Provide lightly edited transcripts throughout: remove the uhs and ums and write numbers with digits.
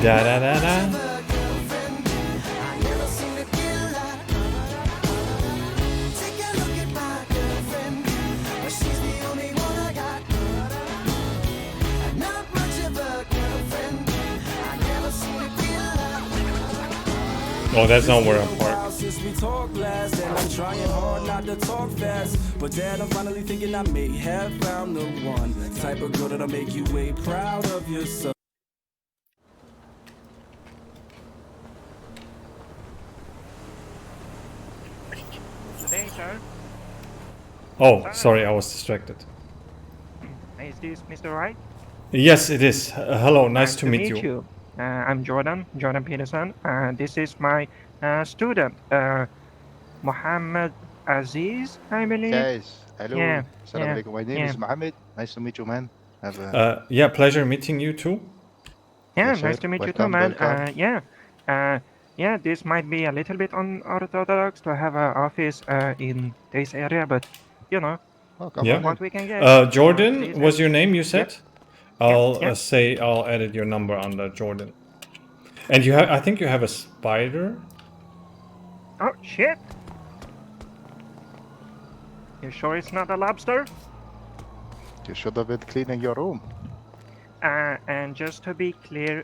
Da da da da. Oh, that's not where I'm parked. Since we talked last, and I'm trying hard not to talk fast. But Dad, I'm finally thinking I may have found the one type of girl that'll make you way proud of yourself. Hey, sir. Oh, sorry, I was distracted. Is this Mr. Wright? Yes, it is. Hello, nice to meet you. I'm Jordan Peterson. This is my student, Mohammed Aziz, I believe. Guys, hello. Yeah, Assalamu yeah, alaikum. My name yeah. is Mohammed. Nice to meet you, man. Have a Yeah, pleasure meeting you too. Yeah, yes, nice sir. to meet you too, Welcome, man. welcome. Yeah, this might be a little bit unorthodox to have an office in this area, but you know Oh, come Yeah. on what in. we can get. Jordan Please was your name, you Yep. said? I'll Yep. I'll edit your number under Jordan. And you have, I think you have a spider. Oh shit! You sure it's not a lobster? You should have been cleaning your room. And just to be clear,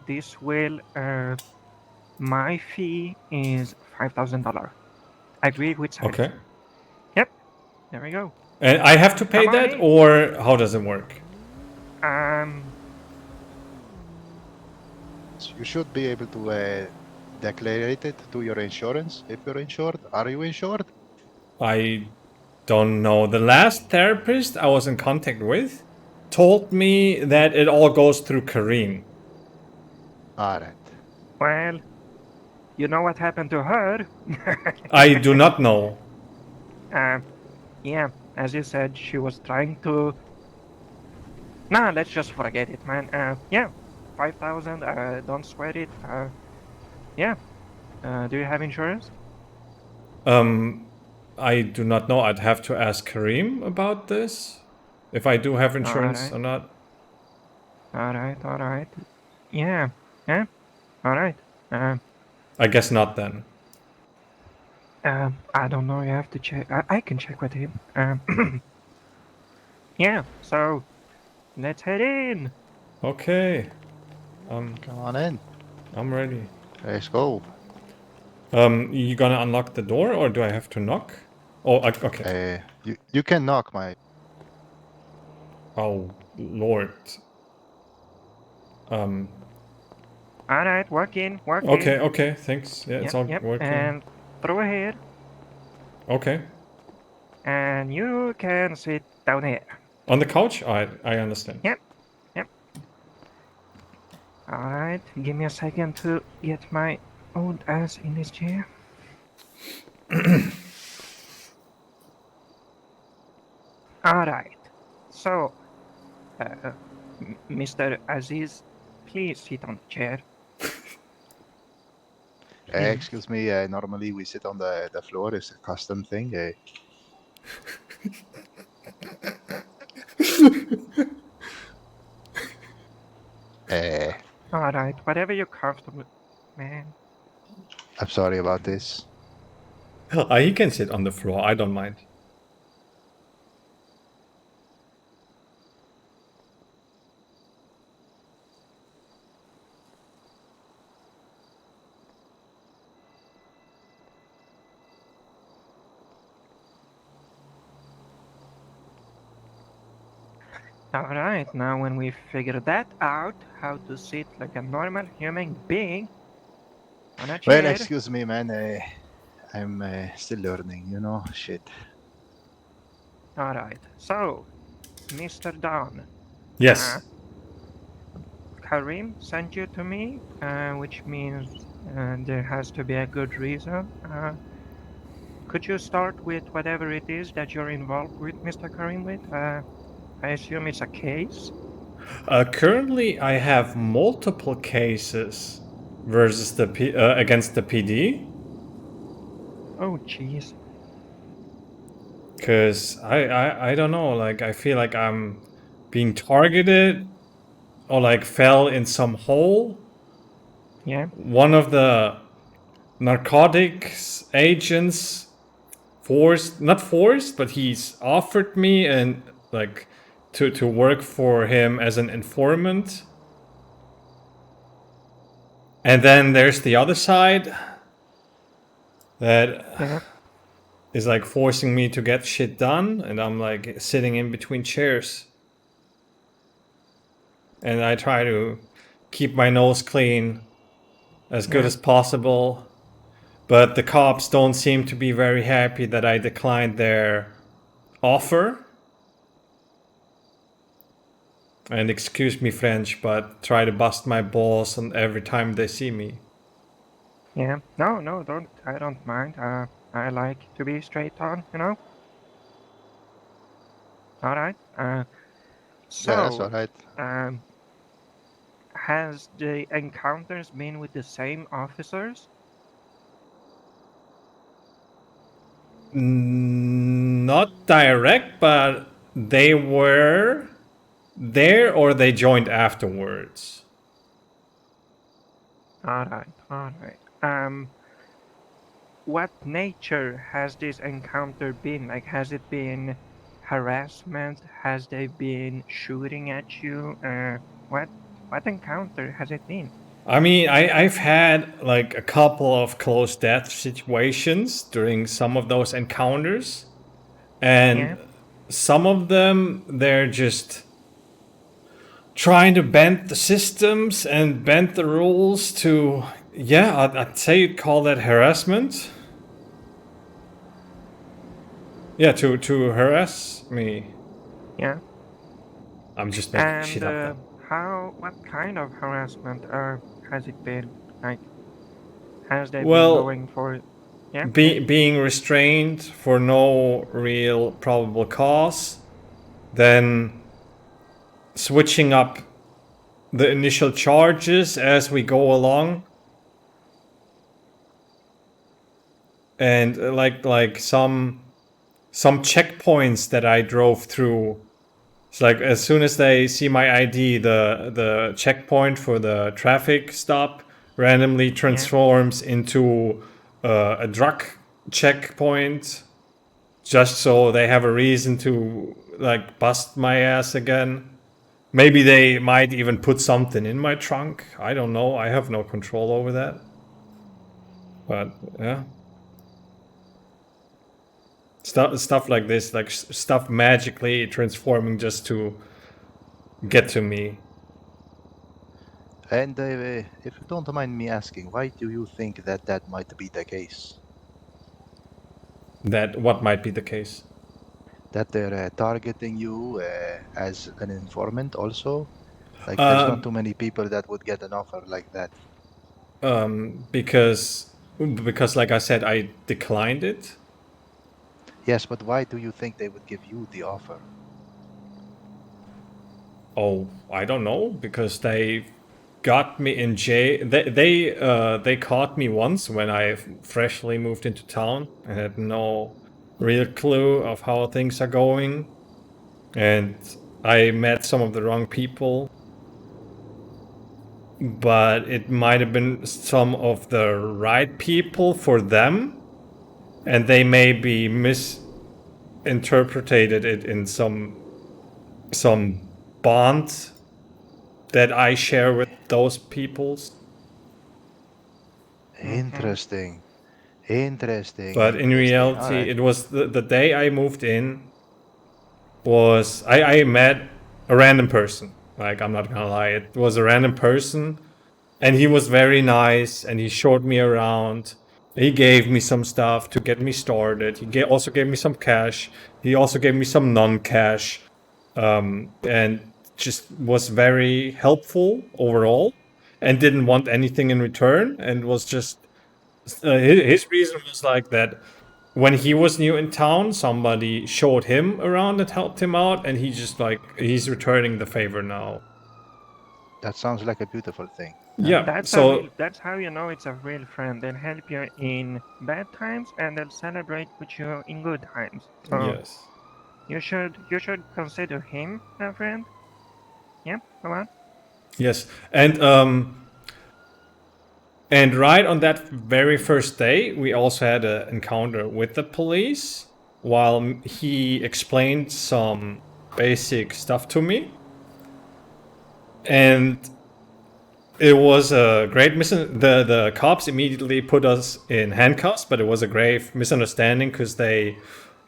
this will my fee is $5,000. Agree with Cyrus. Okay. Yep. There we go. And I have to pay Come on that, in. or how does it work? You should be able to declare it to your insurance if you're insured. Are you insured? I don't know. The last therapist I was in contact with told me that it all goes through Kareem. All right. Well, you know what happened to her? I do not know. Yeah, as you said, she was trying to. Nah, let's just forget it, man. Yeah, 5,000. Don't sweat it. Yeah. Do you have insurance? I do not know. I'd have to ask Kareem about this. If I do have insurance or not. All right. Yeah. All right. I guess not then. I don't know. You have to check. I can check with him. Yeah. So, let's head in. Okay. Come on in. I'm ready. Let's go. You gonna unlock the door, or do I have to knock? Oh, okay. You can knock, my. Oh, Lord. All right, working. Okay, thanks. Yeah, it's all working. And through here. Okay. And you can sit down here. On the couch? I understand. Yep. All right, give me a second to get my old ass in this chair. All right. So, Mr. Aziz, please sit on the chair. Excuse me. Normally we sit on the floor. It's a custom thing. All right, whatever you're comfortable, man. I'm sorry about this. He can sit on the floor. I don't mind. Alright, now when we figure that out, how to sit like a normal human being on a chair. Well, excuse me, man. I'm still learning, you know? Shit. Alright, so, Mr. Don. Yes. Karim sent you to me, which means there has to be a good reason. Could you start with whatever it is that you're involved with, Mr. Karim, with? I assume it's a case? Currently, I have multiple cases versus the against the PD. Oh, jeez. Cause I don't know. Like I feel like I'm being targeted, or like fell in some hole, Yeah. one of the narcotics agents not forced, but he's offered me and like to work for him as an informant. And then there's the other side that Yeah. is like forcing me to get shit done, and I'm like sitting in between chairs. And I try to keep my nose clean as good Yeah. as possible. But the cops don't seem to be very happy that I declined their offer. And excuse me, French, but try to bust my balls on every time they see me. Yeah. No, no, don't. I don't mind. I like to be straight on, you know? All right. Yeah, that's all So, right. um, has the encounters been with the same officers? Not direct, but they were there or they joined afterwards. All right. All right. What nature has this encounter been? Like, has it been harassment? Has they been shooting at you? What encounter has it been? I mean, I've had like a couple of close death situations during some of those encounters, Yeah. and some of them they're just trying to bend the systems and bend the rules to, yeah, I'd say you'd call that harassment. Yeah, to harass me. Yeah. I'm just making And shit up though. what kind of harassment has it been? Like, has they been Well, going for? Yeah. Yeah. being restrained for no real probable cause, then switching up the initial charges as we go along, and like some checkpoints that I drove through. It's like as soon as they see my ID, the checkpoint for the traffic stop randomly Yeah. transforms into a drug checkpoint, just so they have a reason to like bust my ass again. Maybe they might even put something in my trunk. I don't know. I have no control over that. But yeah, stuff like this, like stuff magically transforming just to get to me. And if you don't mind me asking, why do you think that that might be the case? That what might be the case. That they're targeting you as an informant also? Like, there's not Um, too many people that would get an offer like that. because like I said, I declined it. Yes, but why do you think they would give you the offer? Oh, I don't know, because they got me in jail. They caught me once when I freshly moved into town and had no real clue of how things are going, and I met some of the wrong people. But it might have been some of the right people for them, and they maybe misinterpreted it in some bond that I share with those peoples. Mm-hmm. Interesting. Interesting. But in Interesting. All reality, right. it was the day I moved in was I met a random person. Like, I'm not gonna lie, it was a random person, and he was very nice, and he showed me around. He gave me some stuff to get me started. Also gave me some cash. He also gave me some non-cash, and just was very helpful overall, and didn't want anything in return, and was just his reason was like that when he was new in town, somebody showed him around and helped him out, and he just like he's returning the favor now. That sounds like a beautiful thing. Yeah. Yeah. So That's how you know it's a real friend. They'll help you in bad times and they'll celebrate with you in good times. So yes. you should consider him a friend. Yeah, come on. Yes. And And right on that very first day, we also had an encounter with the police while he explained some basic stuff to me. And it was a great the cops immediately put us in handcuffs, but it was a grave misunderstanding because there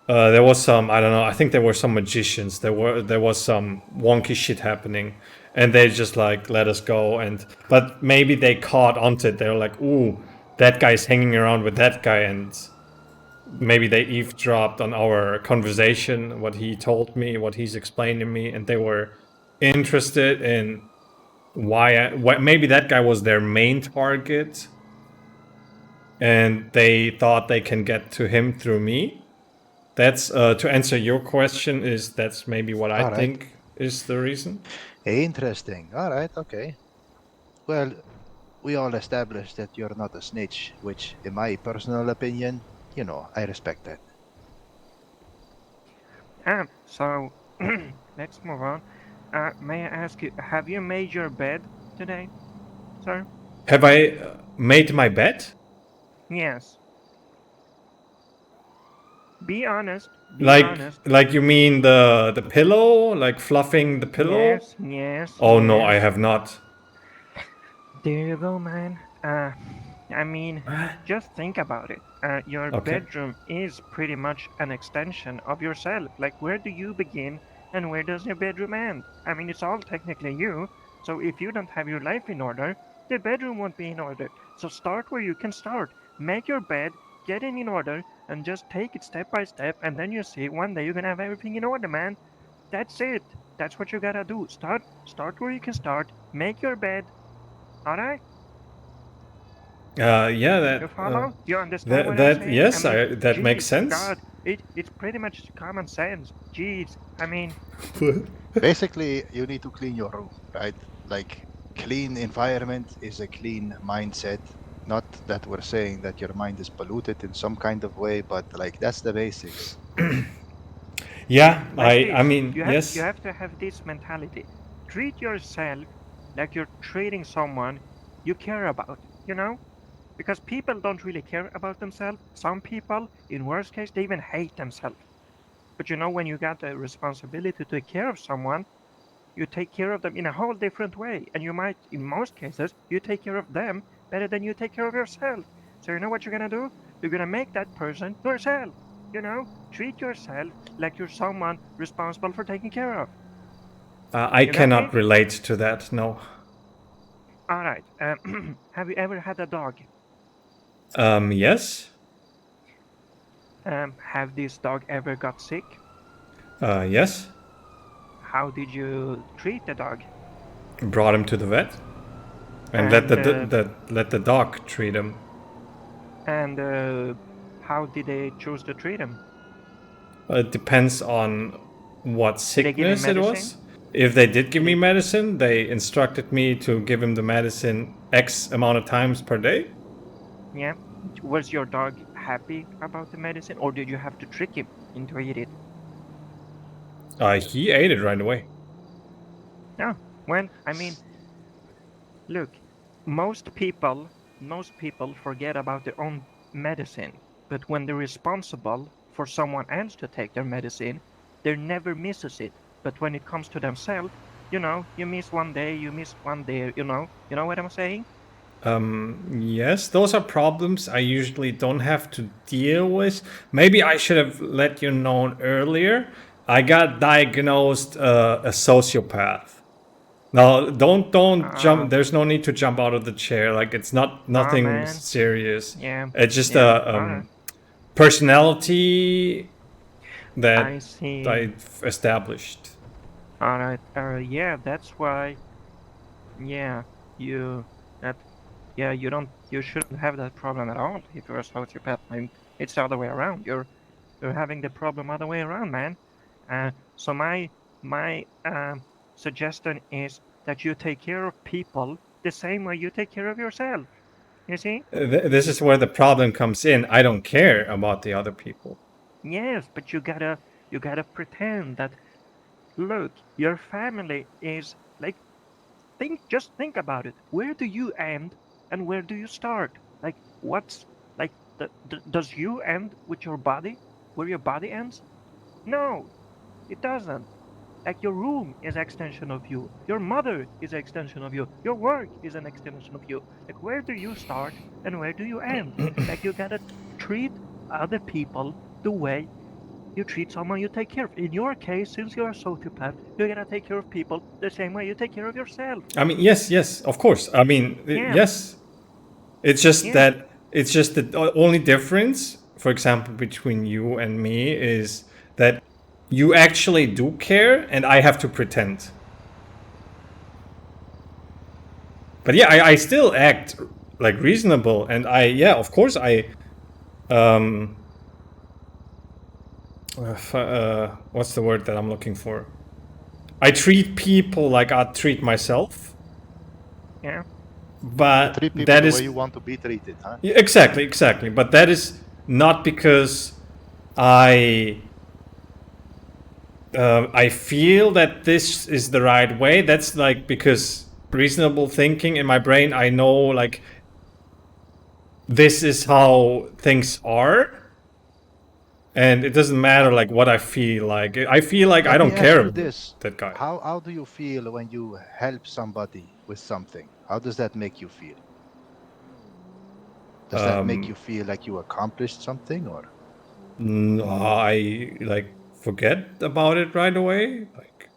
was some, I don't know, I think there were some magicians. There was some wonky shit happening, and they just like let us go. But maybe they caught onto it. They were like, "Ooh, that guy's hanging around with that guy," and maybe they eavesdropped on our conversation, what he told me, what he's explained to me, and they were interested in why maybe that guy was their main target, and they thought they can get to him through me. That's to answer your question. That's maybe what I All right. think is the reason. Interesting. All right. Okay. Well, we all established that you're not a snitch, which, in my personal opinion, I respect that. So let's move on. May I ask you, have you made your bed today, sir? Have I made my bed? Yes. Be honest. Be honest. Like you mean the pillow, like fluffing the pillow? Yes, yes, Oh no, yes. I have not. There you go, man. I mean, just think about it. Your Okay. bedroom is pretty much an extension of yourself. Like, where do you begin and where does your bedroom end? I mean, it's all technically you. So if you don't have your life in order, the bedroom won't be in order. So start where you can start. Make your bed, get it in order, and just take it step by step. And then you see one day you're gonna have everything in order, man. That's it. That's what you gotta do. Start where you can start. Make your bed. All right. Yeah, You follow? You understand what I'm that saying? I yes, mean, that makes geez, sense. God, it's pretty much common sense. Jeez, I mean, Basically, you need to clean your room, right? Like, clean environment is a clean mindset. Not that we're saying that your mind is polluted in some kind of way, but like that's the basics. Yeah, like I this. mean, You yes. have to have this mentality. Treat yourself like you're treating someone you care about. You know, because people don't really care about themselves. Some people, in worst case, they even hate themselves. But you know, when you got the responsibility to take care of someone, you take care of them in a whole different way. And you might, in most cases, you take care of them better than you take care of yourself. So you know what you're gonna do? You're gonna make that person yourself. You know, treat yourself like you're someone responsible for taking care of. I You got me? cannot relate to that. No. All right. Have you ever had a dog? Yes. Have this dog ever got sick? Yes. How did you treat the dog? Brought him to the vet and And let the dog treat him. how did they choose to treat him? It depends on what Did they give him sickness it medicine? was. If they did give Did me they? medicine, they instructed me to give him the medicine X amount of times per day. Yeah. Was your dog happy about the medicine, or did you have to trick him into eat it? He ate it right away. Yeah. Well, I mean, look, most people forget about their own medicine, but when they're responsible for someone else to take their medicine, they never misses it. But when it comes to themselves, you know, you miss one day, you miss one day, you know what I'm saying? Yes, those are problems I usually don't have to deal with. Maybe I should have let you know earlier. I got diagnosed a sociopath. No, don't Uh, jump. There's no need to jump out of the chair. Like it's not oh nothing man, serious. yeah, It's just yeah, a all right, personality that I see. I've established. All right, yeah, that's why, yeah, you that, yeah, you shouldn't have that problem at all if you're a sociopath. I mean, it's the other way around. You're having the problem other way around, man. So my suggestion is that you take care of people the same way you take care of yourself. You see? This is where the problem comes in. I don't care about the other people. Yes, but you gotta pretend that, look, your family is like, just think about it. Where do you end and where do you start? Like, what's like does you end with your body, where your body ends? No, it doesn't. Like your room is an extension of you. Your mother is an extension of you. Your work is an extension of you. Like where do you start and where do you end? Like you gotta treat other people the way you treat someone you take care of. In your case, since you're a sociopath, you gotta take care of people the same way you take care of yourself. I mean, yes, of course. I mean, Yeah, yes. It's just yeah. that the only difference, for example, between you and me is that you actually do care, and I have to pretend. But yeah, I still act like reasonable, and of course, what's the word that I'm looking for? I treat people like I treat myself, Yeah. You but treat people that the way is you want to be treated, huh? yeah, exactly. But that is not because I I feel that this is the right way. That's like because reasonable thinking in my brain, I know like this is how things are, and it doesn't matter like what I feel like. I feel like I Let me don't ask care you about this. that guy. How do you feel when you help somebody with something? How does that make you feel? Does that make you feel like you accomplished something, or I like forget about it right away. Like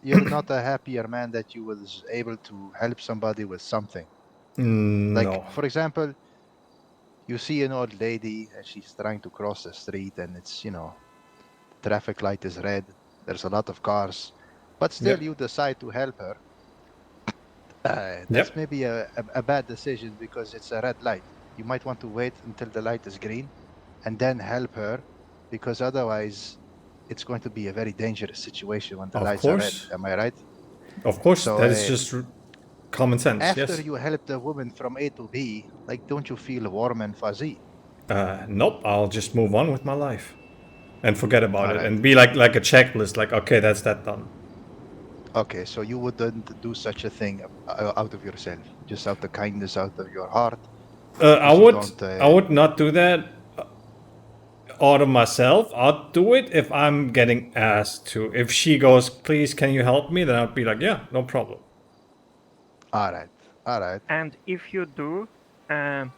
you're not a happier man that you was able to help somebody with something? Like, no. for example, you see an old lady and she's trying to cross the street and it's, traffic light is red. There's a lot of cars, but still Yep. you decide to help her. That's Yep. maybe a bad decision because it's a red light. You might want to wait until the light is green and then help her, because otherwise it's going to be a very dangerous situation when the Of lights are red. course. Am I right? Of course. So That is just common sense. after Yes. you help the woman from A to B, like, don't you feel warm and fuzzy? Nope. I'll just move on with my life and forget about All it right. and be like a checklist. Like, okay, that's that done. Okay, so you wouldn't do such a thing out of yourself, just out of kindness, out of your heart, I because you would. don't. I would not do that out of myself. I'll do it if I'm getting asked to. If she goes, please, can you help me? Then I'll be like, yeah, no problem. All right, all right. And if you do, um,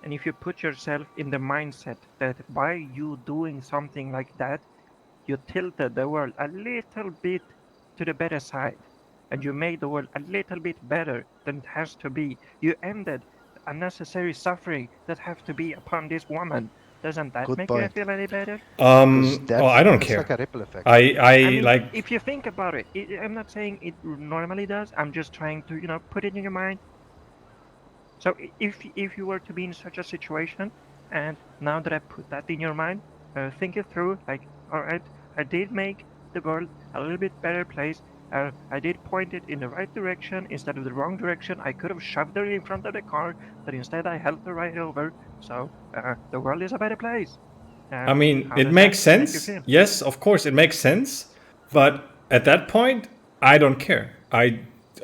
and if you put yourself in the mindset that by you doing something like that, you tilted the world a little bit to the better side, and you made the world a little bit better than it has to be. You ended unnecessary suffering that have to be upon this woman. Doesn't that Good make you point. feel any better? Because Oh, I don't that's like care. a ripple effect. I I mean, like. if you think about it, I'm not saying it normally does. I'm just trying to, put it in your mind. So if you were to be in such a situation, and now that I put that in your mind, think it through. Like, all right, I did make the world a little bit better place. I did point it in the right direction instead of the wrong direction. I could have shoved her in front of the car, but instead I helped her right over. So the world is a better place. I mean, How it does that makes make you sense. feel? Yes, of course, it makes sense. But at that point, I don't care.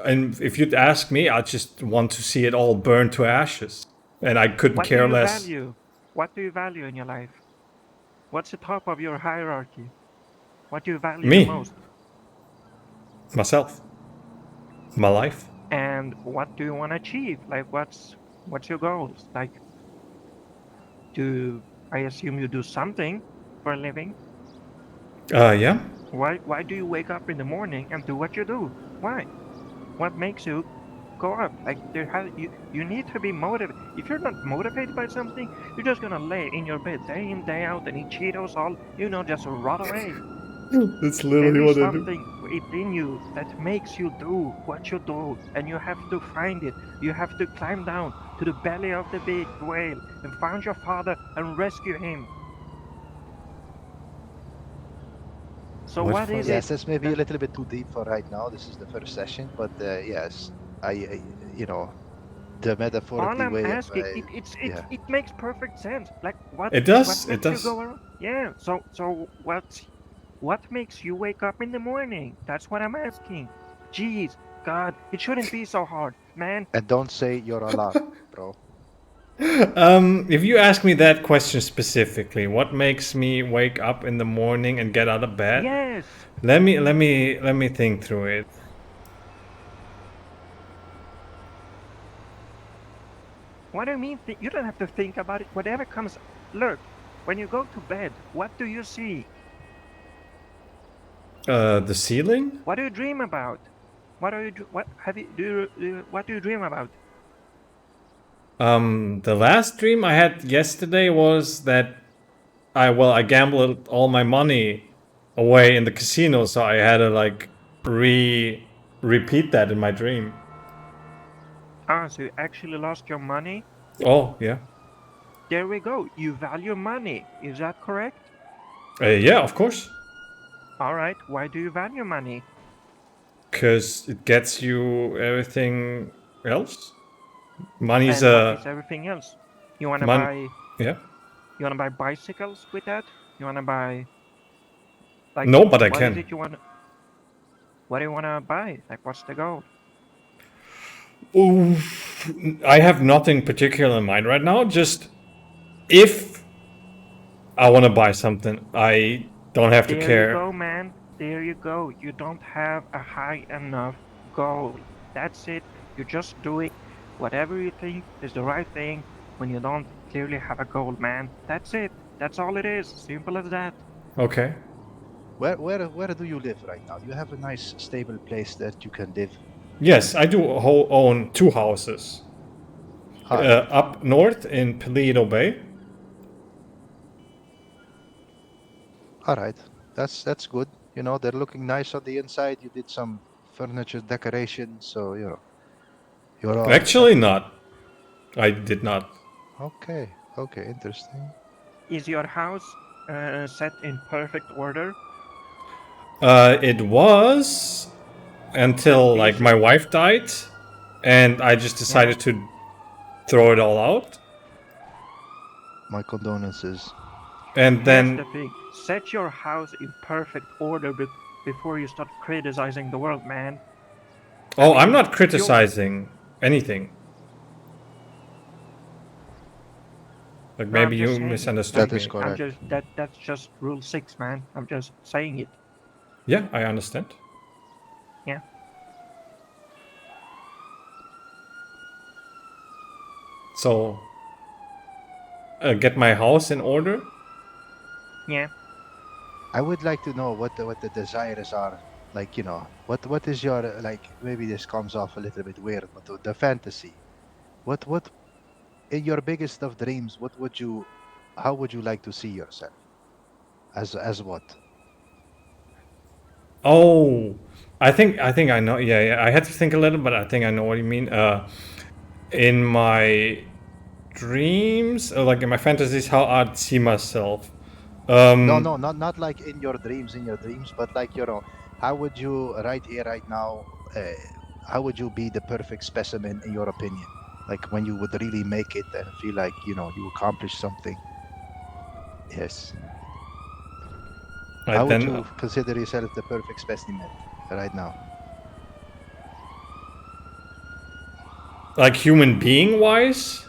And if you'd ask me, I just want to see it all burn to ashes, and I couldn't What do care you less. value? What do you value in your life? What's the top of your hierarchy? What do you value the Me, most? myself, my life. And what do you want to achieve? Like, what's your goals? Like, do I assume you do something for a living? Yeah. Why do you wake up in the morning and do what you do? Why? What makes you go up? Like, you need to be motivated. If you're not motivated by something, you're just gonna lay in your bed day in day out and eat Cheetos all, just rot away. That's There literally is what I do. something within you that makes you do what you do, and you have to find it. You have to climb down to the belly of the big whale and find your father and rescue him. So What what for? is it Yes, that's maybe a that little bit too deep for right now. This is the first session, but yes, I the all metaphorically I'm way of asking, yeah. it makes perfect sense. Like It what does. It makes you does. go around? Yeah. So what makes you wake up in the morning? That's what I'm asking. Jeez, God, it shouldn't be so hard. man. And don't say your alarm, bro. If you ask me that question specifically, what makes me wake up in the morning and get out of bed? Yes. Let me think through it. What do you mean? You don't have to think about it. Whatever comes. Look, when you go to bed, what do you see? The ceiling? What do you dream about? What do you what have you what do you dream about? The last dream I had yesterday was that I gambled all my money away in the casino, so I had to like repeat that in my dream. Ah, so you actually lost your money? Oh yeah, There we go. You value money. Is that correct? yeah, of course, All right. Why do you value money? because it gets you everything else. Money's And what is everything else? You wanna mon buy yeah. you wanna buy bicycles with that? You wanna buy like No, but I what is can. it you want? What do you wanna buy? Like what's the goal? Ooh, I have nothing particular in mind right now. Just if I want to buy something, I don't have to There you care. go, man. There you go. You don't have a high enough goal. That's it. You're just doing whatever you think is the right thing when you don't clearly have a goal, man. That's it. That's all it is. Simple as that. Okay. Where do you live right now? You have a nice stable place that you can live. Yes, I do own two houses. All right. Up north in Paleto Bay. All right. That's good. You know, they're looking nice on the inside. You did some furniture decoration, so you know you're all Actually, set. not. I did not. Okay. Okay. Interesting. Is your house set in perfect order? It was until like Is my it? wife died, and I just Yeah. decided to throw it all out. My condolences. And Here's the then, thing. Set your house in perfect order before you start criticizing the world, man. oh, I'm mean, not you're criticizing anything. Like No, I'm maybe just you saying it. misunderstood That Like is me. I'm correct. just that's just rule 6, man. I'm just saying it. Yeah, I understand. Yeah. So, get my house in order. Yeah. I would like to know what the desires are. Like, you know, what is your like? Maybe this comes off a little bit weird, but the fantasy. What in your biggest of dreams? What would you? How would you like to see yourself? As what? Oh, I think I know. Yeah, yeah. I had to think a little, but I think I know what you mean. In my dreams, like in my fantasies, how I'd see myself. No, Um, no, not like in your dreams, but like you know, how would you right here, right now? How would you be the perfect specimen in your opinion? Like when you would really make it and feel like you know you accomplished something. Yes. I How would then you consider yourself the perfect specimen right now? like human being wise.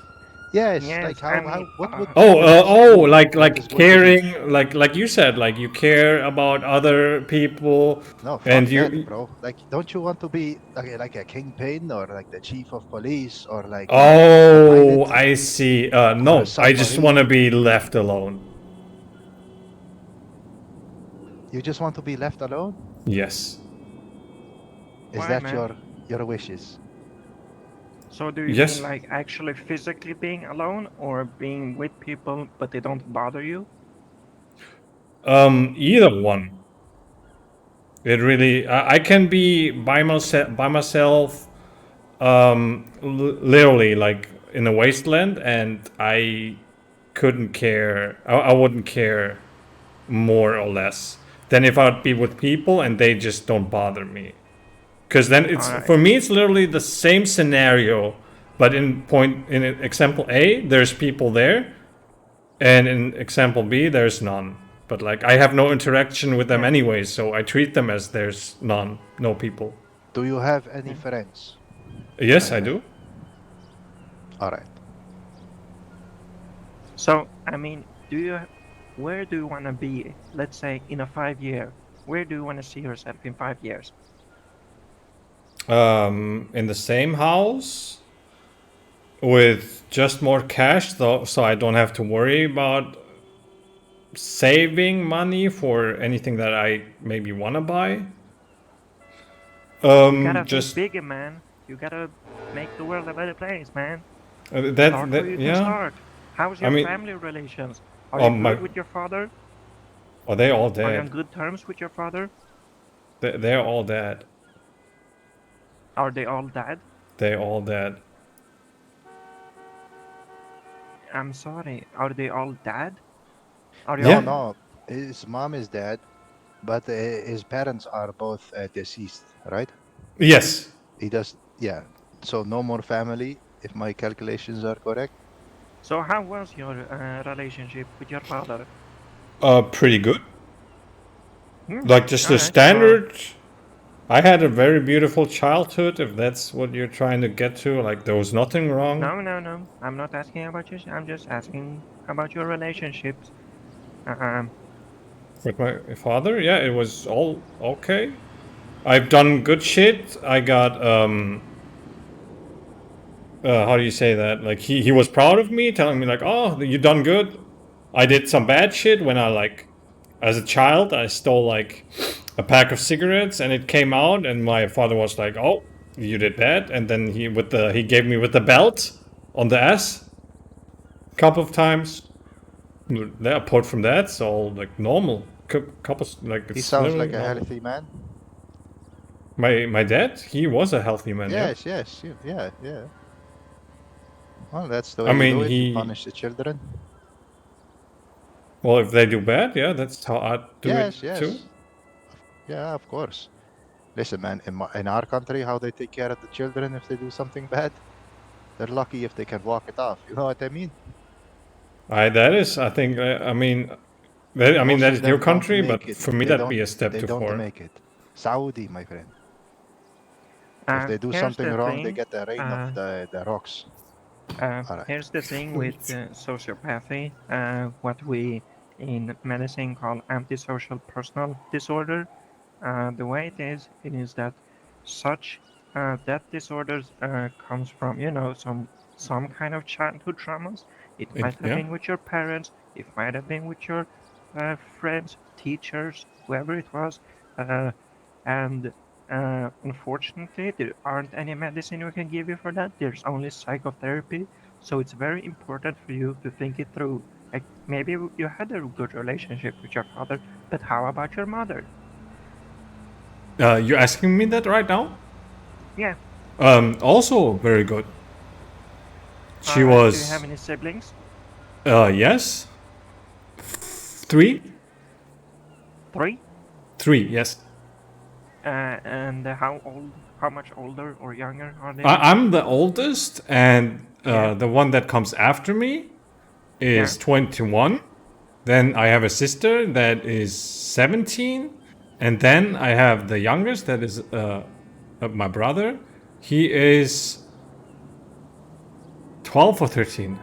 Yes, like Yes, I mean, how what would Oh, what is good? What like is good to be? caring, like you said, like you care about other people, No, and fuck that, you. bro. Like, don't you want to be like a kingpin or like the chief of police or like you know a Oh, pilot I see. or a No, I just want to submarine? be left alone. You just want to be left alone? Yes. Is why, that man? your wishes? So do you mean Yes. like actually physically being alone or being with people but they don't bother you? Either one. It really. I can be by myself, literally like in a wasteland, and I couldn't care. I wouldn't care more or less than if I'd be with people and they just don't bother me. Because then it's All right. for me, it's literally the same scenario, but in example A, there's people there, and in example B, there's none. But like I have no interaction with them Yeah. anyway, so I treat them as there's none, no people. Do you have any Yeah. friends? Yes, I do. All right. So, I mean, where do you want to be, let's say, in a 5 year? Where do you want to see yourself in 5 years? In the same house with just more cash, though, so I don't have to worry about saving money for anything that I maybe want to buy. You gotta think Just bigger, man. You gotta make the world a better place, man. that Start where that you can yeah. start. How's I your mean, family relations? Are you my good with your father? are they all Are you on dead? good terms with your father? They're all dead. Are they all dead? They're all dead. I'm sorry. Are they all dead? Are you No, Yeah. all no. His mom is dead, but his parents are both deceased, right? Yes. He does, yeah. So no more family, if my calculations are correct. So how was your relationship with your father? Pretty good. Hmm. Like just All a right. So standard. I had a very beautiful childhood, if that's what you're trying to get to. Like there was nothing wrong no, no, no. I'm not asking about you. I'm just asking about your relationships. Um. with my father. Yeah, it was all okay. I've done good shit. I got how do you say that? Like he was proud of me, telling me like, "Oh, you done good." I did some bad shit when I like as a child, I stole like a pack of cigarettes and it came out and my father was like, "Oh, you did bad." And then he gave me with the belt on the ass a couple of times. Yeah, apart from that, it's all like normal. Couple like He it's sounds literally like a normal. healthy man. My dad, he was a healthy man, yeah. Yes, yes, yeah, yeah. Well, that's the I way you mean, do it. You punish the children. well, if they do bad, yeah, that's how I do it Yes, too. yes. Yeah, of course. Listen, man, in our country, how they take care of the children if they do something bad, they're lucky if they can walk it off. You know what I mean? That is, I think, Most that of is your them don't country, make but it. for me, that'd be a step They too don't far. make it. Saudi, my friend. If they do Here's something the wrong, they thing. get the rain of Uh. the rocks. All right. Here's the thing with sociopathy, what we in medicine call antisocial personal disorder. The way it is that such that disorders comes from some kind of childhood traumas. It might have Yeah. been with your parents. It might have been with your friends, teachers, whoever it was, uh, and unfortunately, there aren't any medicine we can give you for that. There's only psychotherapy. So it's very important for you to think it through. Like maybe you had a good relationship with your father, but how about your mother? You're asking me that right now? Yeah. Also very good. All She right. Do you have was, any siblings? yes, three, Three. three, yes. And how old? How much older or younger are they than you? I'm the oldest, and Yeah. the one that comes after me Yeah. is 21. Then I have a sister that is 17, and then I have the youngest that is my brother. He is 12 or 13.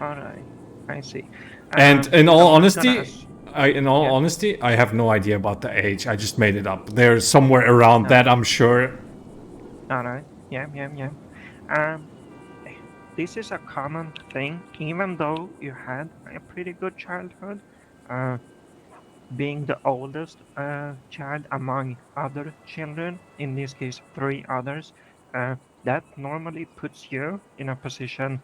All right. I see. And in I all was gonna honesty, ask. Yeah. I have no idea about the age. I just made it up. They're somewhere around All that, right. I'm sure. All right. Yeah. Yeah. Yeah. Um. This is a common thing, even though you had a pretty good childhood. Uh, being the oldest child among other children, in this case, three others, uh, that normally puts you in a position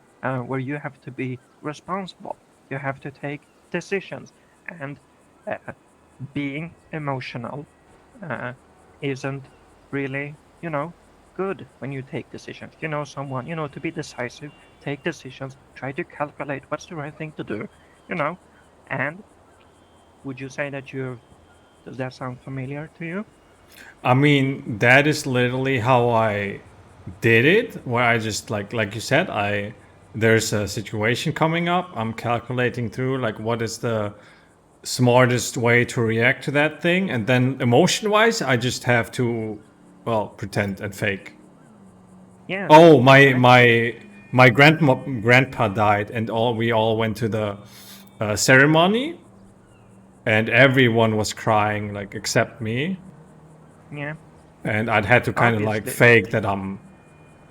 where you have to be responsible. You have to take decisions, and uh, being emotional uh, isn't really, good when you take decisions. Someone, to be decisive, take decisions, try to calculate what's the right thing to do, you know, and would you say that does that sound familiar to you? I mean, that is literally how I did it, where I just like you said, there's a situation coming up. I'm calculating through like what is the smartest way to react to that thing, and then emotion wise, I just have to, well, pretend and fake. Yeah. Oh, Exactly. my grandpa died, and we all went to the ceremony, and everyone was crying, like except me, Yeah. and I'd had to kind of like Obviously. fake that I'm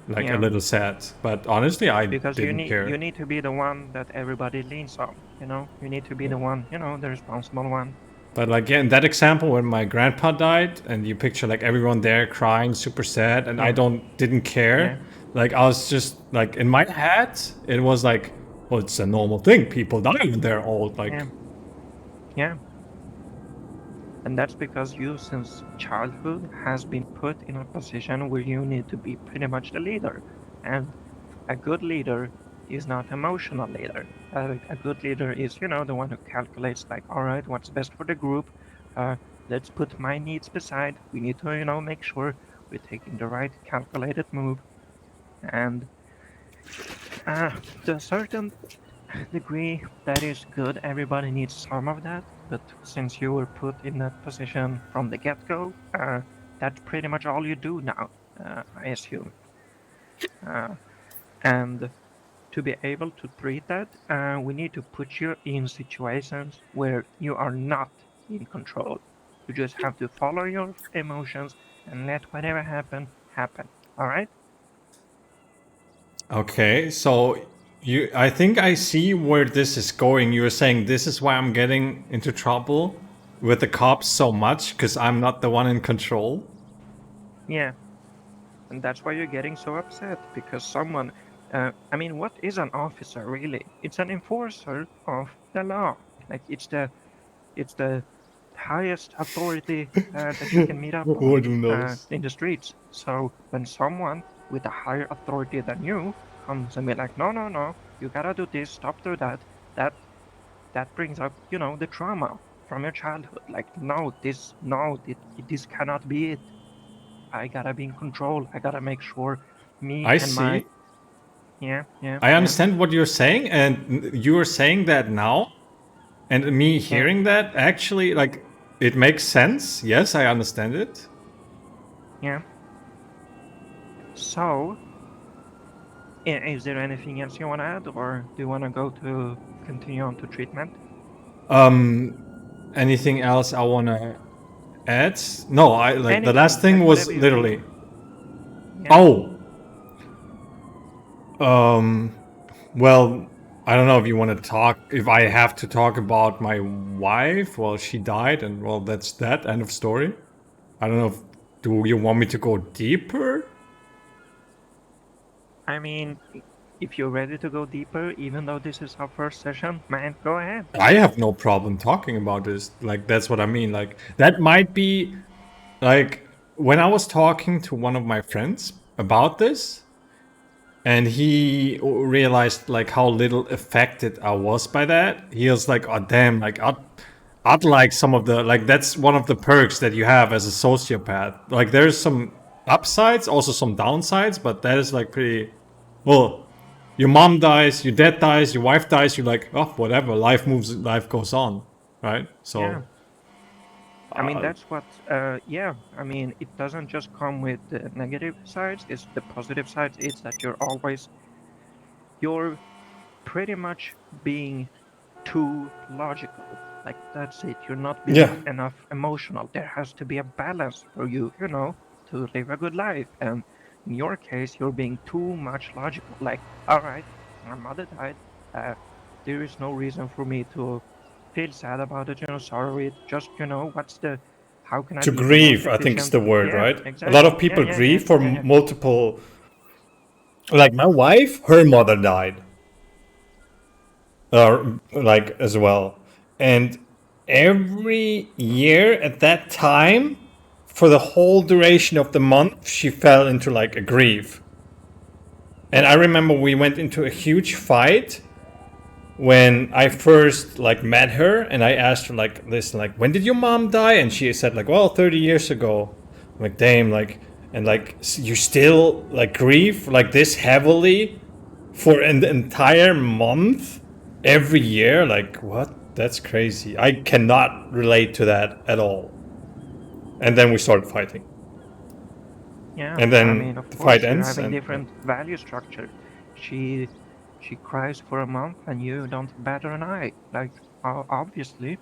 like a Yeah. little sad, but honestly, I Because didn't you care. need to be the one that everybody leans on. You know, you need to be the one. You know, the responsible one. But like yeah, in that example, when my grandpa died, and you picture like everyone there crying, super sad, and I Yeah. didn't care. Yeah. Like I was just like in my head, it was like, well, it's a normal thing. People die when they're old. Like Yeah. Yeah. And that's because you, since childhood, has been put in a position where you need to be pretty much the leader. And a good leader is not emotional leader. A good leader is, you know, the one who calculates like, all right, what's best for the group? Uh, let's put my needs beside. We need to, you know, make sure we're taking the right calculated move. And to a certain degree, that is good. Everybody needs some of that. But since you were put in that position from the get-go, that's pretty much all you do now, I assume. Uh, and to be able to treat that, we need to put you in situations where you are not in control. You just have to follow your emotions and let whatever happen happen. All right? okay, so I think I see where this is going. You're saying this is why I'm getting into trouble with the cops so much because I'm not the one in control. Yeah. And that's why you're getting so upset because someone. I mean, what is an officer really? It's an enforcer of the law. Like it's the highest authority that you can meet up on What knows? in the streets. So when someone with a higher authority than you comes and be like, no, no, no, you gotta do this, stop do that, that that brings up, you know, the trauma from your childhood. Like, this cannot be it. I gotta be in control. I gotta make sure me I and my see. yeah, yeah, I yeah, understand what you're saying, and you are saying that now, and me yeah, hearing that actually, like, it makes sense. Yes, I understand it. yeah. So, is there anything else you want to add, or do you want to go to continue on to treatment? Anything else I wanna add? No, I like the last Anything, thing like was whatever you literally. feel. Yeah, Oh, um, well, I don't know if you want to talk. If I have to talk about my wife, well, she died, and well, that's that. End of story. I don't know. Do you want me to go deeper? I mean, if you're ready to go deeper, even though this is our first session, man, go ahead. I have no problem talking about this. Like that's what I mean. Like that might be like when I was talking to one of my friends about this, and he realized like how little affected I was by that. He was like, "Oh damn! Like I'd like some of the like that's one of the perks that you have as a sociopath. Like there's some upsides, also some downsides, but that is like pretty well. Your mom dies, your dad dies, your wife dies. You're like, oh, whatever. Life moves, life goes on, right? Yeah. So, I mean, that's what, yeah, I mean, it doesn't just come with the negative sides, it's the positive sides. It's that you're pretty much being too logical. Like, that's it. You're not being yeah, enough emotional. There has to be a balance for you, you know, to live a good life. And in your case, you're being too much logical. Like, all right, my mother died. Uh, there is no reason for me to feel sad about it, you know, sorry. Just, you know, how can I to be the most grieve, I think is efficient? the word, Yeah, right? A lot of exactly. Yeah, people yeah, yeah, grieve for yeah, yeah. multiple. Like my wife, her mother died, like as well, and every year at that time, for the whole duration of the month, she fell into like a grief. And I remember we went into a huge fight when I first like met her, and I asked her like, listen, like when did your mom die? And she said like, well, 30 years ago. I'm like, damn, like, and like you still like grieve like this heavily for an entire month every year? Like what? That's crazy. I cannot relate to that at all. And then we started fighting. Yeah, And I then mean, of the fight course, you're ends, having and different value structure. She she cries for a month, and you don't bat an eye. Like, obviously,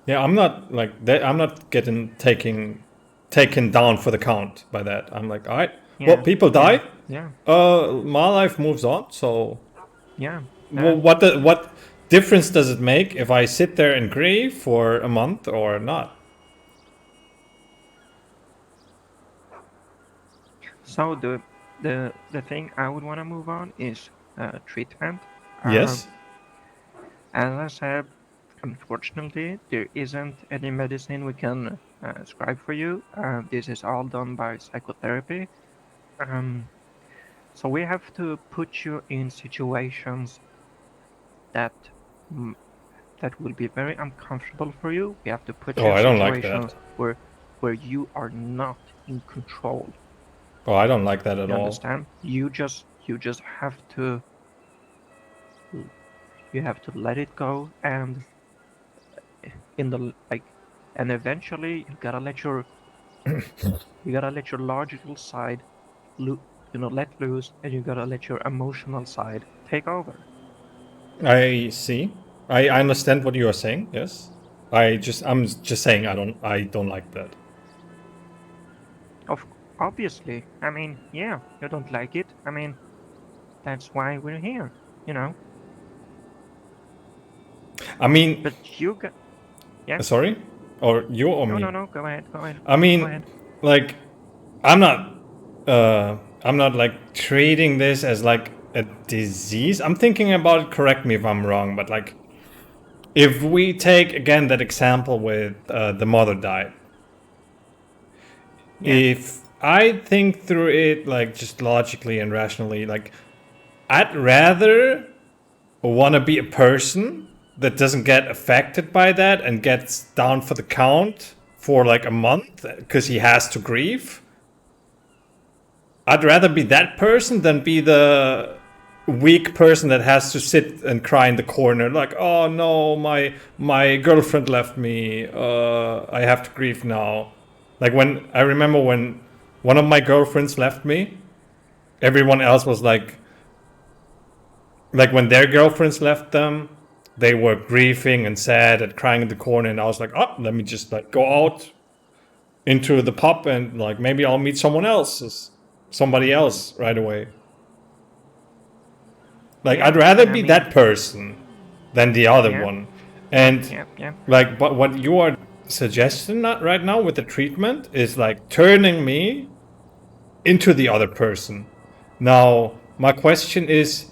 yeah, I'm not like that. I'm not getting taken down for the count by that. I'm like, all right, well, yeah, people yeah, die. yeah, My life moves on. So, yeah, well, what difference does it make if I sit there and grieve for a month or not? So the thing I would want to move on is treatment. Um, Yes. as I said, unfortunately, there isn't any medicine we can prescribe for you. This is all done by psychotherapy. Um, so we have to put you in situations that mm, that will be very uncomfortable for you. We have to put Oh, you in I don't like that. situations where you are not in control. Oh, I don't like that at You all. understand? You just have to let it go, and in the like and eventually you gotta let your logical side let loose, and you gotta let your emotional side take over. I see. I understand what you are saying. Yes. I'm just saying I don't like that. Of Obviously, I mean, yeah, you don't like it. I mean, that's why we're here, you know. I mean, But you got yeah. sorry, or you or No, me. no, no. Go ahead. Go ahead. I Go mean, ahead. like, I'm not, I'm not like treating this as like a disease. I'm thinking about it. Correct me if I'm wrong, but like, if we take again that example with the mother died, Yeah. if I think through it like just logically and rationally, like, I'd rather want to be a person that doesn't get affected by that and gets down for the count for like a month because he has to grieve. I'd rather be that person than be the weak person that has to sit and cry in the corner like, oh no, my girlfriend left me, I have to grieve now. Like, when I remember when one of my girlfriends left me, everyone else was like when their girlfriends left them, they were grieving and sad and crying in the corner, and I was like, oh, let me just like go out into the pub and like maybe I'll meet somebody else right away. Like, I'd Yeah. rather And I be mean, that person than the other yeah, one. And yeah, yeah. like, but what you are suggesting right now with the treatment is like turning me into the other person. Now, my question is,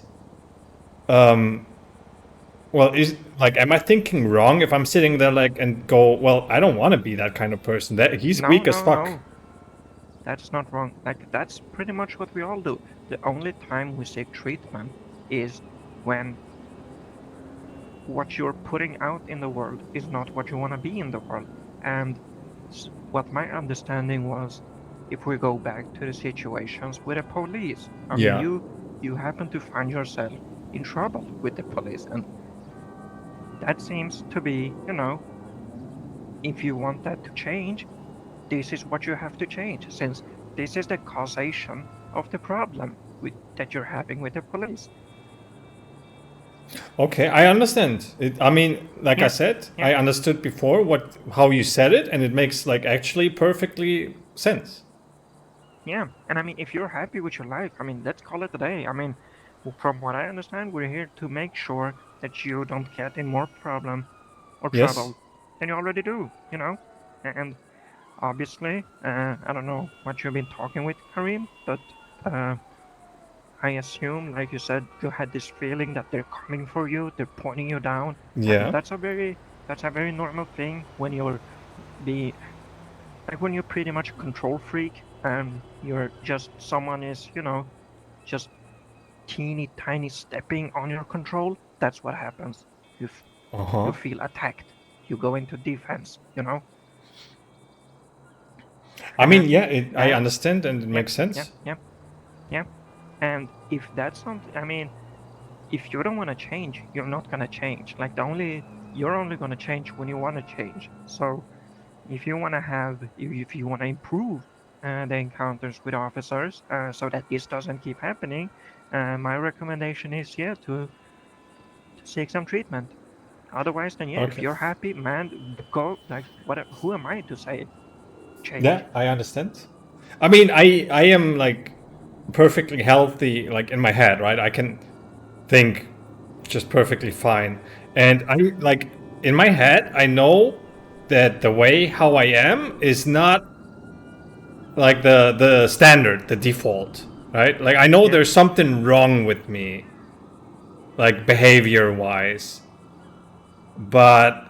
well, is like, am I thinking wrong if I'm sitting there like and go, well, I don't want to be that kind of person. That he's No, weak as no, fuck. no. That's not wrong. Like, that's pretty much what we all do. The only time we seek treatment is when what you're putting out in the world is not what you want to be in the world. And what my understanding was, if we go back to the situations with the police, I mean, Yeah. you happen to find yourself in trouble with the police, and that seems to be, if you want that to change, this is what you have to change, since this is the causation of the problem that you're having with the police. Okay, I understand. I mean, like I Yeah, said, yeah, I understood before how you said it, and it makes like actually perfectly sense. yeah. And I mean, if you're happy with your life, I mean, let's call it a day. I mean, from what I understand, we're here to make sure that you don't get in more problem or Yes. trouble than you already do, And obviously, I don't know what you've been talking with Kareem, but uh, I assume, like you said, you had this feeling that they're coming for you, they're pointing you down, and Yeah. that's a very normal thing when you're be like when you're pretty much a control freak and you're just someone is, just teeny tiny stepping on your control. That's what happens. Uh You huh. feel attacked. You go into defense. I mean, And yeah, I that, understand and it yeah, makes yeah, sense. yeah, yeah. And if that's something, I mean, if you don't want to change, you're not gonna change. Like, you're only gonna change when you want to change. So if you want to improve, the encounters with officers, so that this doesn't keep happening, my recommendation is to seek some treatment. Otherwise, then if Okay. you're happy, man, go like what? Who am I to say change? Yeah, I understand. I mean, I am like perfectly healthy, like in my head, right? I can think just perfectly fine, and I like in my head, I know that the way how I am is not like the standard, the default, right? Like I know Yeah, there's something wrong with me, like behavior wise, but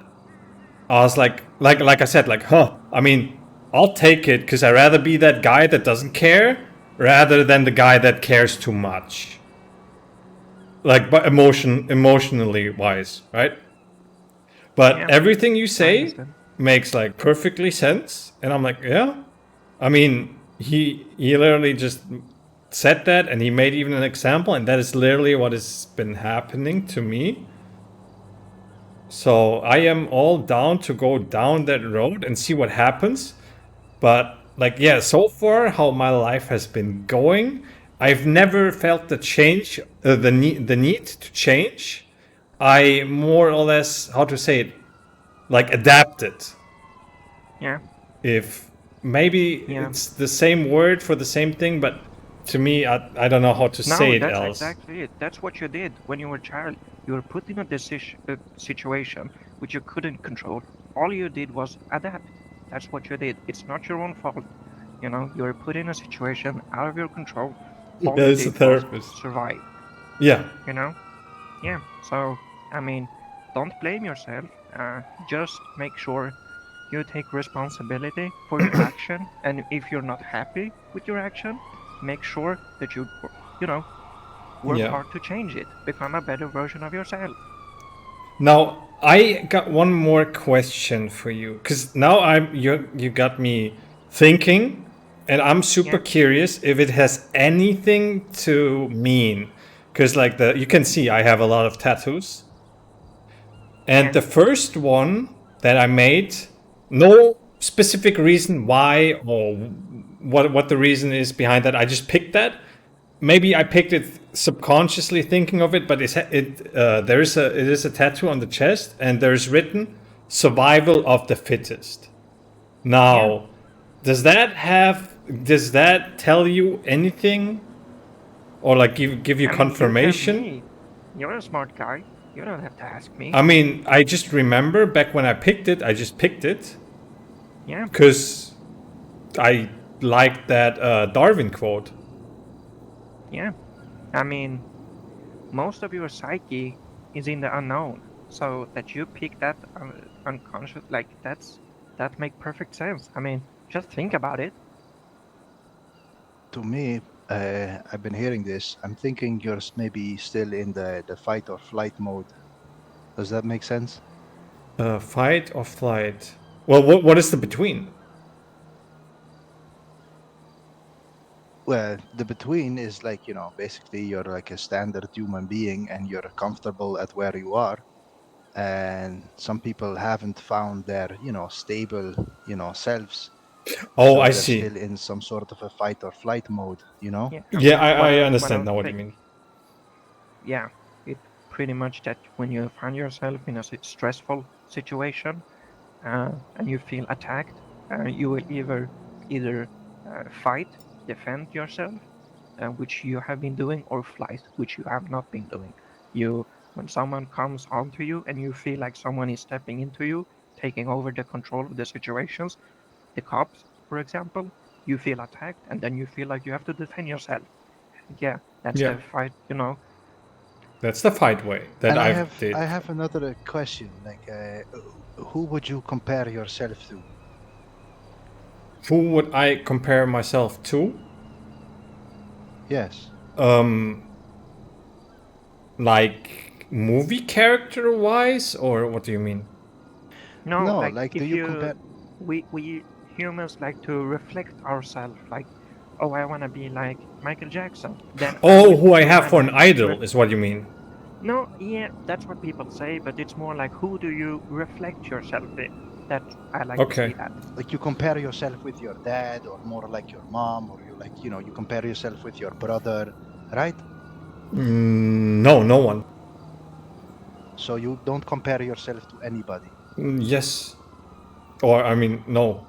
I was like I said, like, I mean, I'll take it because I'd rather be that guy that doesn't care rather than the guy that cares too much. Like, but emotionally wise, right? But yeah, everything you I say understand. makes like perfectly sense, and I'm like, yeah. I mean, he literally just said that, and he made even an example, and that is literally what has been happening to me. So I am all down to go down that road and see what happens. But like, yeah, so far how my life has been going, I've never felt the change, the need to change. I more or less, how to say it, like adapted. Yeah, If maybe yeah. it's the same word for the same thing, but to me, I don't know how to No, say it that's else. exactly it. That's what you did when you were a child. You were put in a situation which you couldn't control. All you did was adapt. That's what you did. It's not your own fault. You were put in a situation out of your control. All you There's a did was therapist. survive. Yeah. You know? Yeah. So, I mean, don't blame yourself. Just make sure you take responsibility for your action. And if you're not happy with your action, make sure that you know, work Yeah. hard to change it. Become a better version of yourself. Now I got one more question for you, because now you got me thinking, and I'm super Yeah, curious if it has anything to mean, because like the you can see I have a lot of tattoos, and yeah, the first one that I made, no specific reason why or what the reason is behind that. I just picked that. Maybe I picked it subconsciously thinking of it, but it is a tattoo on the chest, and there's written "Survival of the Fittest." yeah. Now, does that tell you anything, or like give you I mean, you tell confirmation? me. You're a smart guy. You don't have to ask me. I mean, I just remember back when I picked it, I just picked it Yeah, because I liked that Darwin quote. yeah. I mean, most of your psyche is in the unknown. So that you pick that unconscious, like that make perfect sense. I mean, just think about it. To me, I've been hearing this. I'm thinking you're maybe still in the fight or flight mode. Does that make sense? Fight or flight? Well, what is the between? Well, the between is like, basically you're like a standard human being and you're comfortable at where you are. And some people haven't found their, stable, selves. Oh, So I they're see. still in some sort of a fight or flight mode. Yeah. Yeah, What I what understand I'll now what you say. mean. Yeah, it pretty much that when you find yourself in a stressful situation, and you feel attacked, you will either fight, defend yourself, which you have been doing, or flight, which you have not been doing. You When someone comes onto you and you feel like someone is stepping into you, taking over the control of the situations, the cops, for example, you feel attacked, and then you feel like you have to defend yourself. And yeah, that's Yeah, the fight. that's the fight way that And I I've have did. I have another question. Like, who would you compare yourself to? Who would I compare myself to? Yes. Um, like movie character wise, or what do you mean? No, No, like like, do if you you compare? we humans like to reflect ourselves, like, oh, I want to be like Michael Jackson. Then I Oh, will who I do have my for an best to idol is what you mean. No, yeah, that's what people say, but it's more like who do you reflect yourself in? That I like to see Okay. that. Like you compare yourself with your dad, or more like your mom, or you like, you know, you compare yourself with your brother, right? No, no one. So you don't compare yourself to anybody. Yes. Or, I mean, no.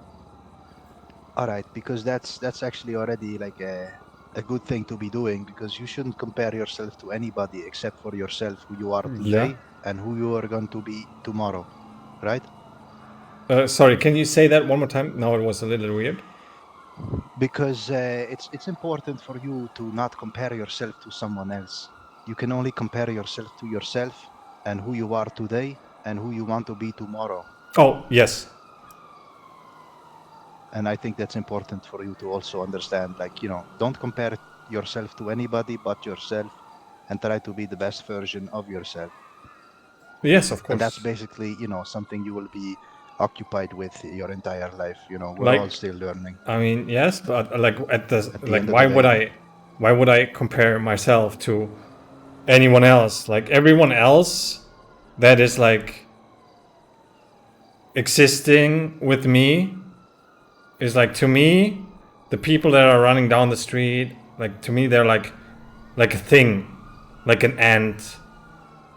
All right, because that's actually already like a good thing to be doing, because you shouldn't compare yourself to anybody except for yourself, who you are Yeah. today and who you are going to be tomorrow, right? Sorry, can you say that one more time? No, it was a little weird. Because it's important for you to not compare yourself to someone else. You can only compare yourself to yourself and who you are today and who you want to be tomorrow. Oh, yes. And I think that's important for you to also understand, like, you know, don't compare yourself to anybody but yourself, and try to be the best version of yourself. Yes, of And that's course. basically, you know, something you will be occupied with your entire life. You know, we're all Like, still learning I mean, yes, but like at the like, end of the day. why would I compare myself to anyone else? Like everyone else that is like existing with me is like, to me, the people that are running down the street, like to me they're like a thing, like an ant,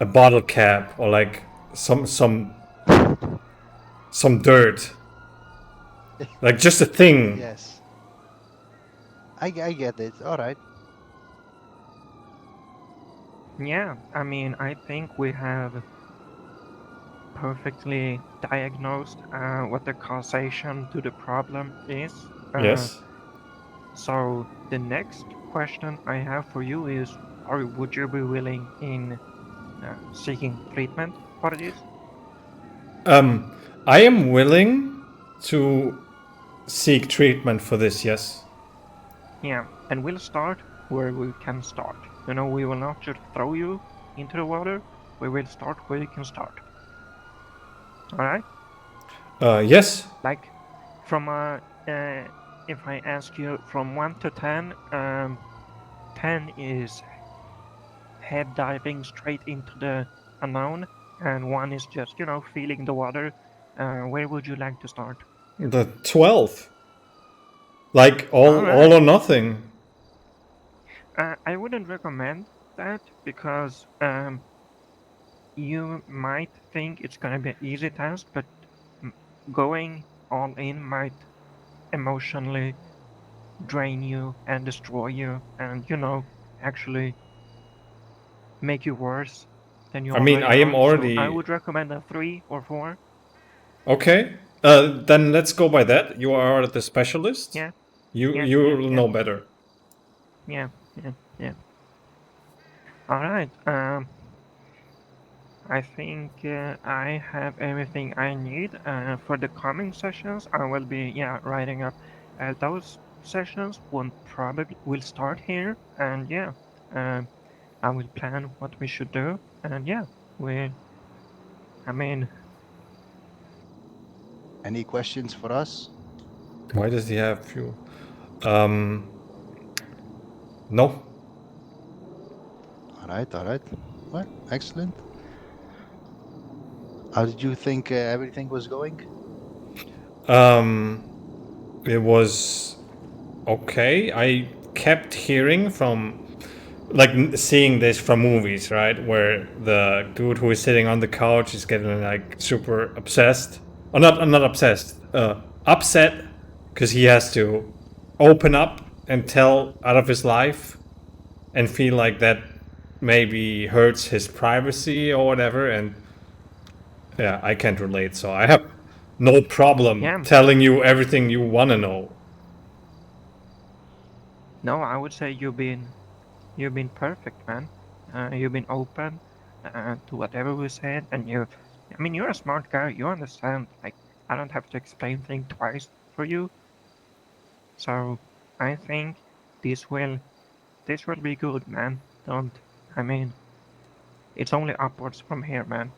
a bottle cap, or like some dirt, like just a thing. Yes, I get it. All right. Yeah, I mean, I think we have perfectly diagnosed what the causation to the problem is. Yes. So the next question I have for you is, or would you be willing in seeking treatment for this? I am willing to seek treatment for this. Yes. Yeah, and we'll start where we can start. You know, we will not just throw you into the water. We will start where you can start. All right? Yes. Like from if I ask you from 1 to 10, 10 is head diving straight into the unknown, and 1 is just, you know, feeling the water. Where would you like to start? The 12. Like All all right. or nothing. I wouldn't recommend that because you might think it's gonna be an easy task, but going all in might emotionally drain you and destroy you, and you know, actually make you worse than you I mean, already I am are. So I already would recommend a 3 or 4. okay. Then let's go by that. You are the specialist. Yeah, You yeah, yeah, you'll yeah, know better. yeah, yeah, yeah. All right. I think I have everything I need for the coming sessions. I will be, yeah, writing up those sessions. One probably will start here, and yeah, um, I will plan what we should do, and yeah, we. I mean, Any questions for us? Why does he have fuel? Um, no. All right, all right. Well, excellent. How did you think everything was going? Um, it was okay. I kept hearing from, like, seeing this from movies, right? Where the dude who is sitting on the couch is getting like super obsessed, or not obsessed, upset, because he has to open up and tell out of his life, and feel like that maybe hurts his privacy or whatever. And yeah, I can't relate, so I have no problem yeah, telling you everything you want to know. no, I would say you've been perfect, man. You've been open to whatever we said, and you. I mean, you're a smart guy. You understand. Like, I don't have to explain things twice for you. So I think this will this will be good, man. Don't. I mean, it's only upwards from here, man.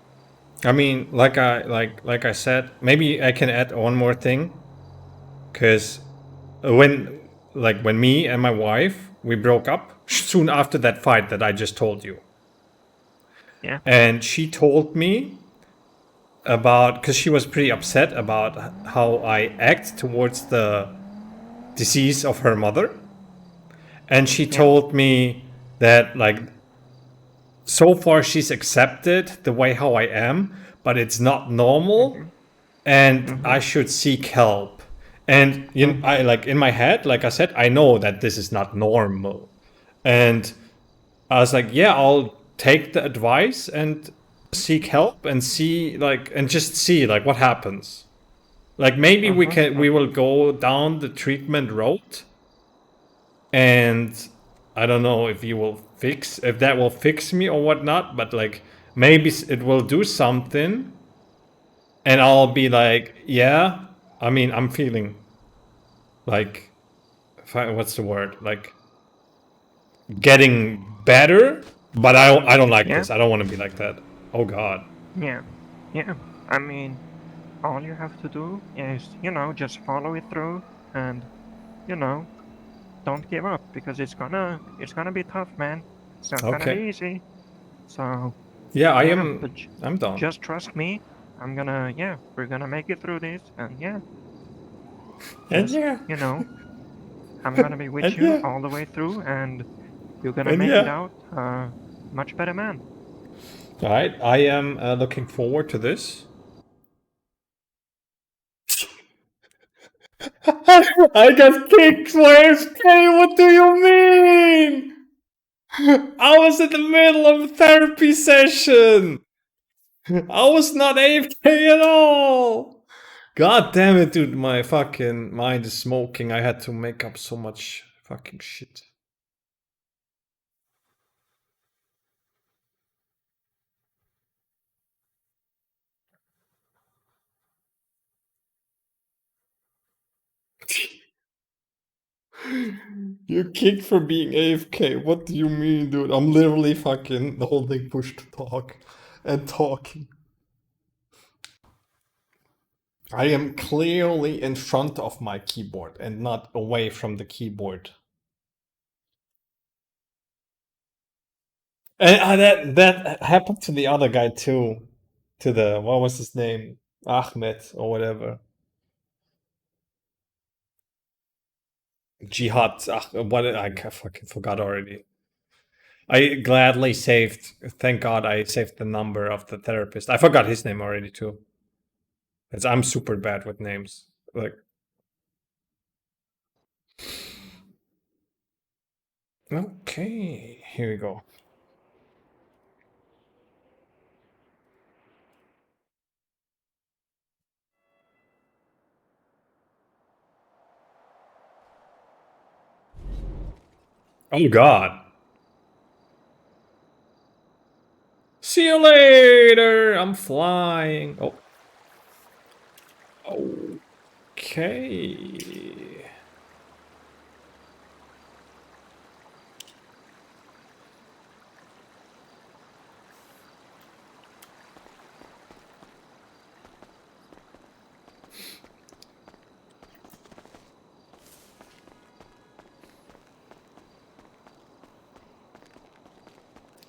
I mean, like I said, maybe I can add one more thing, because when when me and my wife we broke up soon after that fight that I just told you, Yeah. and she told me about, because she was pretty upset about how I act towards the disease of her mother. And she told me that, like, so far she's accepted the way how I am, but it's not normal, and I should seek help. And I, like, in my head, like I said, I know that this is not normal. And I was like, yeah, I'll take the advice and seek help and see, like, and just see, like, what happens. Like, maybe we will go down the treatment road, and I don't know if that will fix me or whatnot, but, like, maybe it will do something, and I'll be like, yeah, I mean, I'm feeling like, what's the word? Like, getting better, but I don't like this. I don't want to be like that. Oh God. Yeah. Yeah. I mean, all you have to do is, just follow it through and, you know, don't give up because it's gonna be tough, man. It's not gonna be Okay. easy. So, Yeah, yeah, but I'm done. just trust me. We're gonna make it through this, and yeah, And just, yeah, I'm gonna be with and you yeah, all the way through, and you're gonna and make it yeah. out, much better man. All right, I am looking forward to this. I got kicked for AFK. What do you mean? I was in the middle of a therapy session. I was not AFK at all. God damn it, dude. My fucking mind is smoking. I had to make up so much fucking shit. You're kicked for being AFK. What do you mean, dude? I'm literally fucking holding push to talk and talking. I am clearly in front of my keyboard and not away from the keyboard. And that happened to the other guy too. To the, what was his name? Ahmed or whatever. Jihad. What, I fucking forgot already. I gladly saved. Thank God I saved the number of the therapist. I forgot his name already too. I'm super bad with names. Like, okay, here we go. Oh God. See you later. I'm flying. Oh. Okay.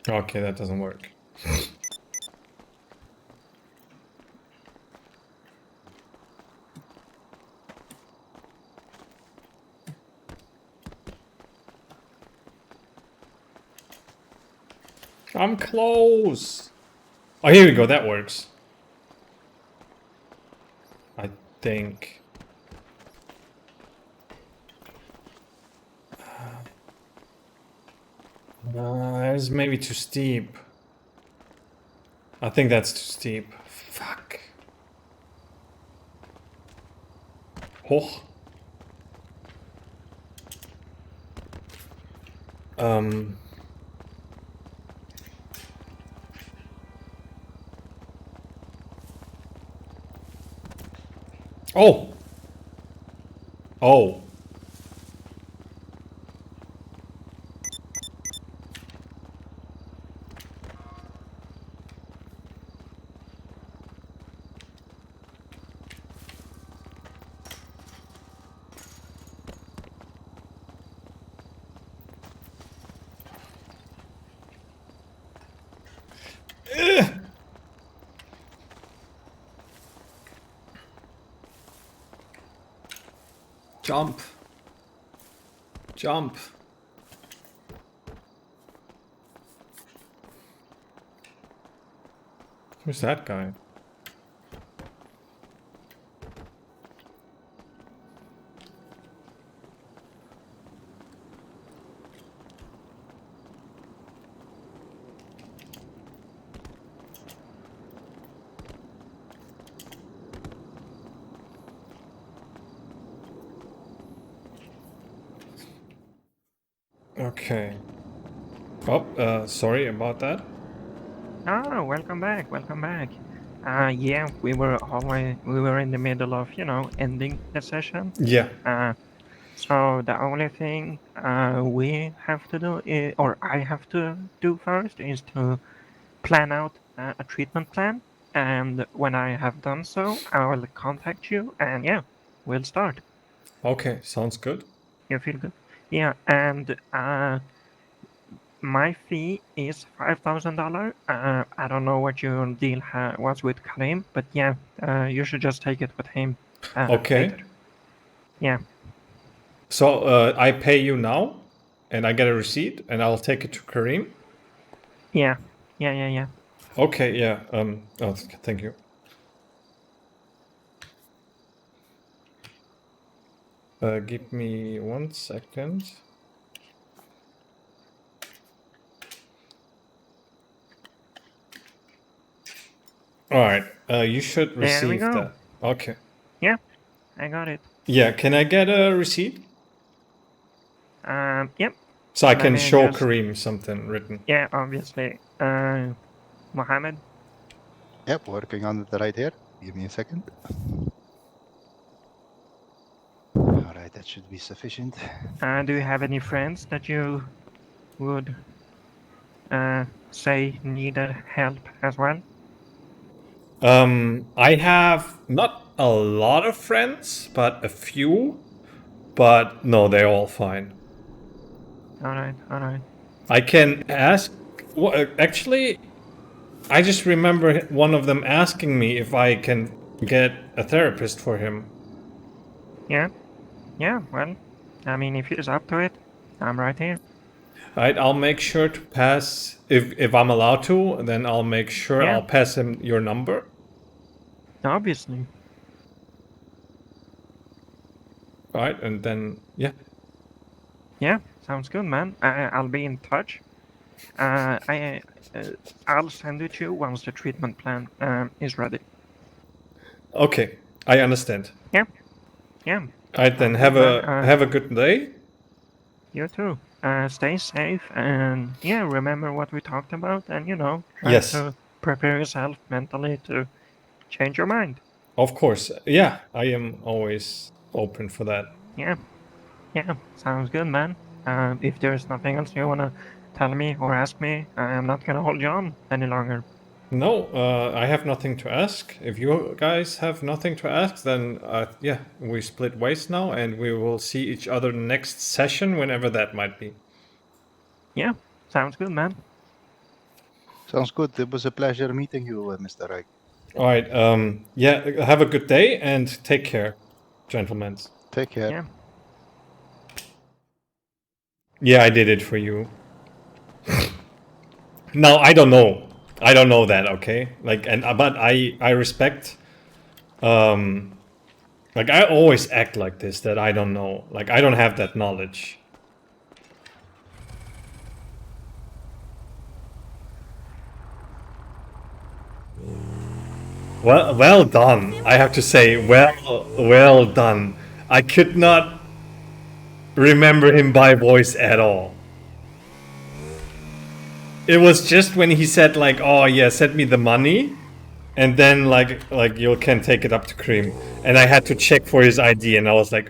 Okay, that doesn't work. I'm close. Oh, here we go. That works. I think. It's maybe too steep. I think that's too steep. Fuck. Oh. Um. Oh. Oh. Jump. Jump. Who's that guy? Okay. Oh, sorry about that. Oh, welcome back, welcome back. Yeah, we were in the middle of, ending the session. Yeah. So the only thing we have to do, or I have to do first, is to plan out a treatment plan. And when I have done so, I will contact you, and yeah, we'll start. Okay, sounds good. You feel good? Yeah, and my fee is $5,000. I don't know what your deal was with Karim, but yeah, you should just take it with him. Okay. Later. Yeah. So I pay you now, and I get a receipt, and I'll take it to Kareem. Yeah. Okay. Yeah. Oh, thank you. Give me 1 second. All right. You should receive go. that. Okay. Yeah, I got it. Yeah. Can I get a receipt? Yep. So I can me show just- Kareem something written. Yeah, obviously. Mohammed? Yep, working on it right here. Give me a second. All right, that should be sufficient. Do you have any friends that you would say needed help as well? I have not a lot of friends, but a few. But no, they're all fine. All right. I can ask. Well, actually, I just remember one of them asking me if I can get a therapist for him. Yeah, well, I mean, if he's up to it, I'm right here. Right, I'll make sure to pass, if I'm allowed to, then I'll make sure Yeah. I'll pass him your number. Obviously. Right, and then, yeah. Yeah, sounds good, man. I'll be in touch. I'll send it to you once the treatment plan is ready. Okay, I understand. Yeah. Right, then have a good day. You too. Stay safe and yeah, remember what we talked about and try Yes. to prepare yourself mentally to change your mind. Of course, yeah, I am always open for that. Yeah, sounds good, man. If there's nothing else you wanna tell me or ask me, I'm not gonna hold you on any longer. No, I have nothing to ask. If you guys have nothing to ask, then yeah, we split ways now, and we will see each other next session, whenever that might be. Yeah, sounds good, man. Sounds good. It was a pleasure meeting you, Mr. Reich. All right. Yeah. Have a good day and take care, gentlemen. Take care. Yeah. Yeah, I did it for you. No, I don't know. I don't know that. Okay. Like, but I respect. Like, I always act like this, that I don't know. Like, I don't have that knowledge. Well done. I have to say, well done. I could not remember him by voice at all. It was just when he said like, "Oh yeah, send me the money," and then like you can take it up to Cream, and I had to check for his ID, and I was like,